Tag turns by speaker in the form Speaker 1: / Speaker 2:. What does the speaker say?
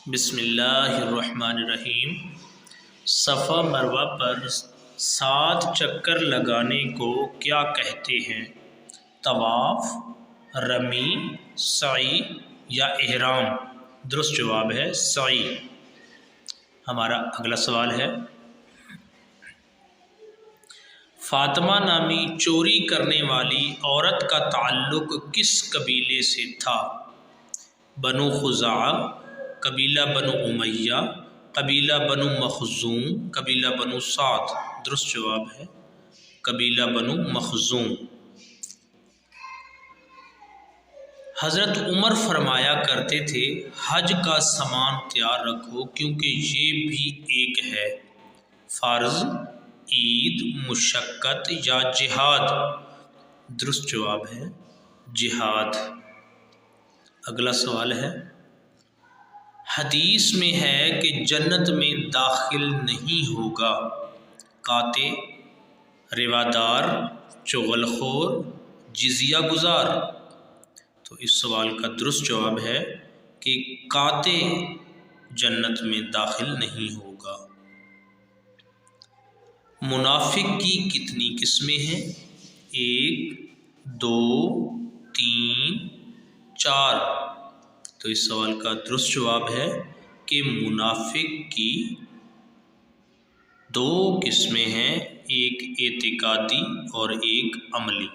Speaker 1: بسم اللہ الرحمن الرحیم۔ صفا مروہ پر 7 چکر لگانے کو کیا کہتے ہیں؟ طواف، رمی، سعی یا احرام؟ درست جواب ہے سعی۔ ہمارا اگلا سوال ہے، فاطمہ نامی چوری کرنے والی عورت کا تعلق کس قبیلے سے تھا؟ بنو خزاعہ، قبیلہ بنو امیہ، قبیلہ بنو مخزوم، قبیلہ بنو سعد؟ درست جواب ہے قبیلہ بنو مخزوم۔ حضرت عمر فرمایا کرتے تھے، حج کا سامان تیار رکھو کیونکہ یہ بھی ایک ہے، فرض، عید، مشقت یا جہاد؟ درست جواب ہے جہاد۔ اگلا سوال ہے، حدیث میں ہے کہ جنت میں داخل نہیں ہوگا قاطع، روادار، چغل خور، جزیہ گزار؟ تو اس سوال کا درست جواب ہے کہ قاطع جنت میں داخل نہیں ہوگا۔ منافق کی کتنی قسمیں ہیں؟ 1، 2، 3، 4؟ تو اس سوال کا درست جواب ہے کہ منافق کی 2 قسمیں ہیں، ایک اعتقادی اور ایک عملی۔